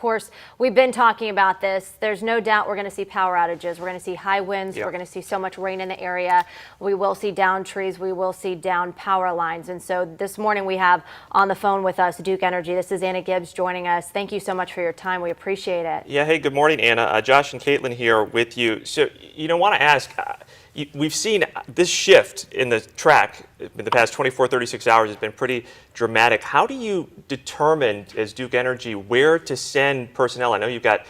course, we've been talking about this. There's no doubt we're going to see power outages. We're going to see high winds. We're going to see so much rain in the area. We will see down trees. We will see down power lines. And so this morning we have on the phone with us Duke Energy. This is Anna Gibbs joining us. Thank you so much for your time. We appreciate it. Yeah, hey, good morning, Anna. Josh and Caitlin here with you. So, want to ask, we've seen this shift in the track in the past 24, 36 hours has been pretty dramatic. How do you determine, as Duke Energy, where to send personnel? I know you've got,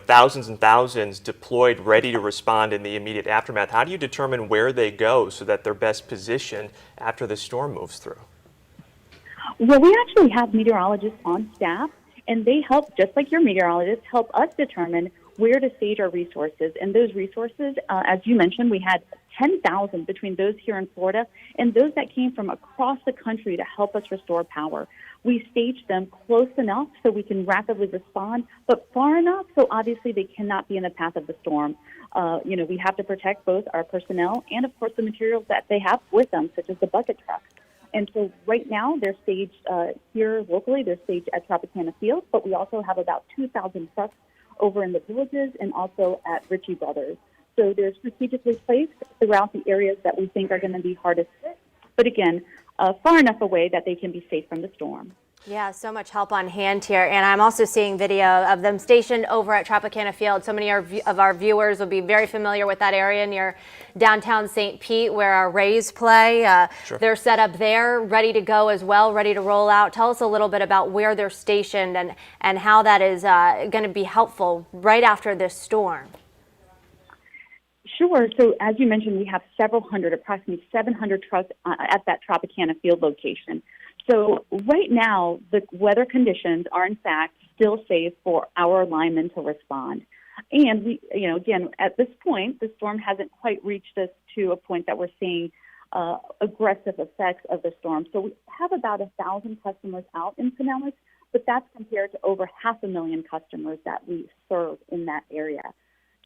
thousands and thousands deployed, ready to respond in the immediate aftermath. How do you determine where they go so that they're best positioned after the storm moves through? Well, we actually have meteorologists on staff, and they help, just like your meteorologists, help us determine where to stage our resources. And those resources, as you mentioned, we had 10,000 between those here in Florida and those that came from across the country to help us restore power. We staged them close enough so we can rapidly respond, but far enough so obviously they cannot be in the path of the storm. We have to protect both our personnel and, of course, the materials that they have with them, such as the bucket trucks. And so right now they're staged here locally. They're staged at Tropicana Field, but we also have about 2,000 trucks over in the villages and also at Ritchie Brothers. So they're strategically placed throughout the areas that we think are going to be hardest hit, but again, far enough away that they can be safe from the storm. Yeah, so much help on hand here. And I'm also seeing video of them stationed over at Tropicana Field. So many of our viewers will be very familiar with that area near downtown St. Pete where our Rays play. Sure. They're set up there, ready to go as well, ready to roll out. Tell us a little bit about where they're stationed and how that is going to be helpful right after this storm. Sure. So as you mentioned, we have several hundred, approximately 700 trucks at that Tropicana Field location. So right now, the weather conditions are, in fact, still safe for our linemen to respond. And we, again, at this point, the storm hasn't quite reached us to a point that we're seeing aggressive effects of the storm. So we have about 1,000 customers out in Pinellas, but that's compared to over 500,000 customers that we serve in that area.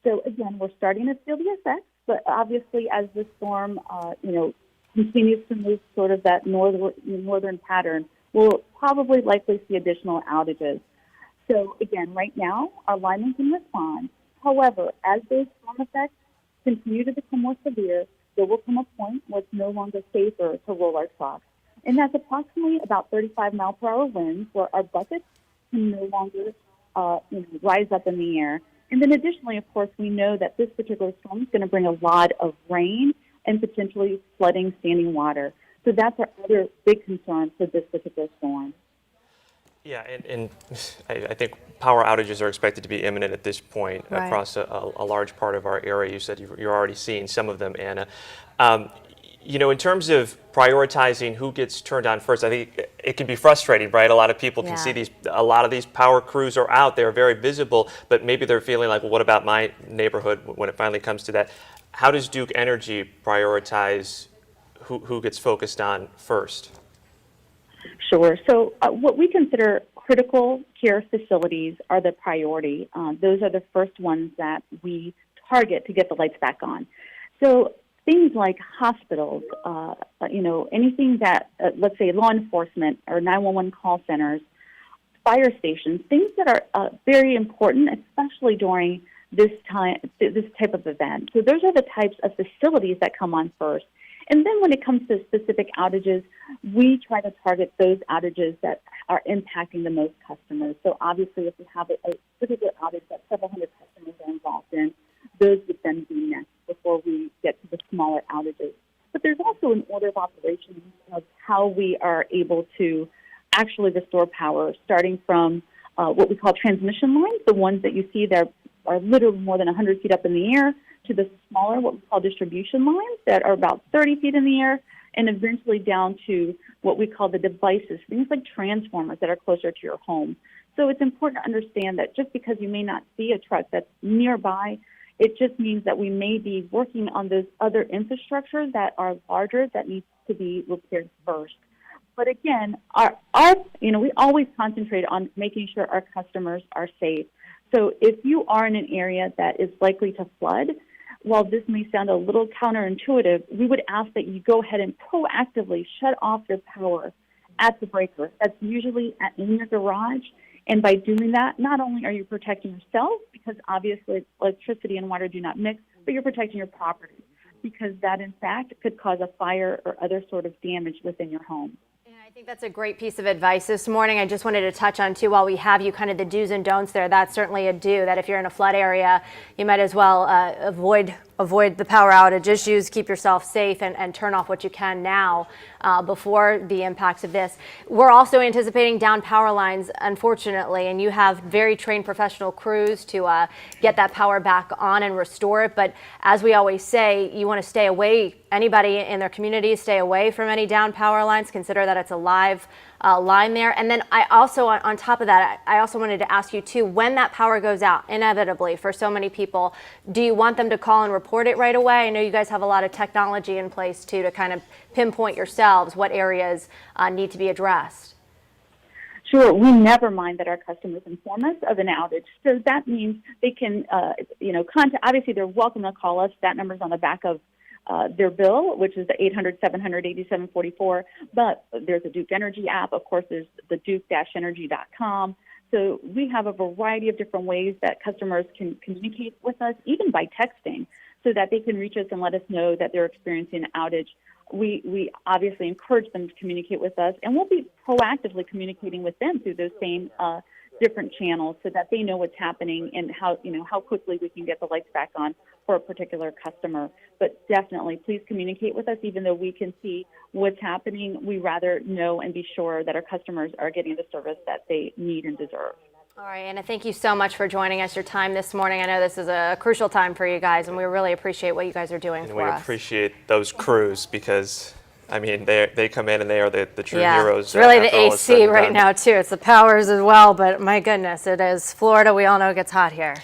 So again, we're starting to feel the effects, but obviously as the storm, continues to move sort of that northern pattern, we'll probably likely see additional outages. So again, right now, our linemen can respond. However, as those storm effects continue to become more severe, there will come a point where it's no longer safer to roll our trucks. And that's approximately about 35-mile-per-hour winds where our buckets can no longer rise up in the air. And then additionally, of course, we know that this particular storm is going to bring a lot of rain and potentially flooding standing water. So that's our other big concern for this particular storm. Yeah, and I think power outages are expected to be imminent at this point across a large part of our area. You said you're already seeing some of them, Anna. In terms of prioritizing who gets turned on first, I think it can be frustrating, right? A lot of people can see a lot of these power crews are out there, very visible, but maybe they're feeling like, well, what about my neighborhood when it finally comes to that? How does Duke Energy prioritize who gets focused on first? Sure. So what we consider critical care facilities are the priority. Those are the first ones that we target to get the lights back on. So things like hospitals, anything that, let's say, law enforcement or 911 call centers, fire stations, things that are very important, especially during this type of event. So those are the types of facilities that come on first. And then when it comes to specific outages, we try to target those outages that are impacting the most customers. So obviously, if we have a particular outage that several hundred customers are involved in, those would then be next before we get to the smaller outages. But there's also an order of operations of how we are able to actually restore power, starting from what we call transmission lines, the ones that you see that are literally more than 100 feet up in the air, to the smaller, what we call distribution lines that are about 30 feet in the air, and eventually down to what we call the devices, things like transformers that are closer to your home. So it's important to understand that just because you may not see a truck that's nearby, it just means that we may be working on those other infrastructures that are larger that needs to be repaired first. But again, we always concentrate on making sure our customers are safe. So if you are in an area that is likely to flood, while this may sound a little counterintuitive, we would ask that you go ahead and proactively shut off your power at the breaker. That's usually in your garage. And by doing that, not only are you protecting yourself, because obviously electricity and water do not mix, but you're protecting your property, because that, in fact, could cause a fire or other sort of damage within your home. I think that's a great piece of advice this morning. I just wanted to touch on, too, while we have you, kind of the do's and don'ts there. That's certainly a do, that if you're in a flood area, you might as well avoid the power outage issues, keep yourself safe, and turn off what you can now before the impacts of this. We're also anticipating down power lines, unfortunately, and you have very trained professional crews to get that power back on and restore it. But as we always say, you want to stay away, anybody in their community, stay away from any down power lines. Consider that it's a live line there. And then I also, on top of that, I also wanted to ask you too, when that power goes out, inevitably for so many people, do you want them to call and report it right away? I know you guys have a lot of technology in place too to kind of pinpoint yourselves what areas need to be addressed. Sure, we never mind that our customers inform us of an outage. So that means they can, contact. Obviously, they're welcome to call us. That number's on the back of their bill, which is the 800-700-8744. But there's a Duke Energy app. Of course, there's the duke-energy.com. So we have a variety of different ways that customers can communicate with us, even by texting, so that they can reach us and let us know that they're experiencing an outage. We obviously encourage them to communicate with us, and we'll be proactively communicating with them through those same different channels, so that they know what's happening and how quickly we can get the lights back on for a particular customer. But definitely, please communicate with us. Even though we can see what's happening, we rather know and be sure that our customers are getting the service that they need and deserve. All right, Anna, thank you so much for joining us, your time this morning. I know this is a crucial time for you guys, and we really appreciate what you guys are doing for us. And we appreciate those crews, because I mean, they come in and they are the true heroes. It's really the AC right now, too. It's the powers as well, but my goodness, it is Florida. We all know it gets hot here.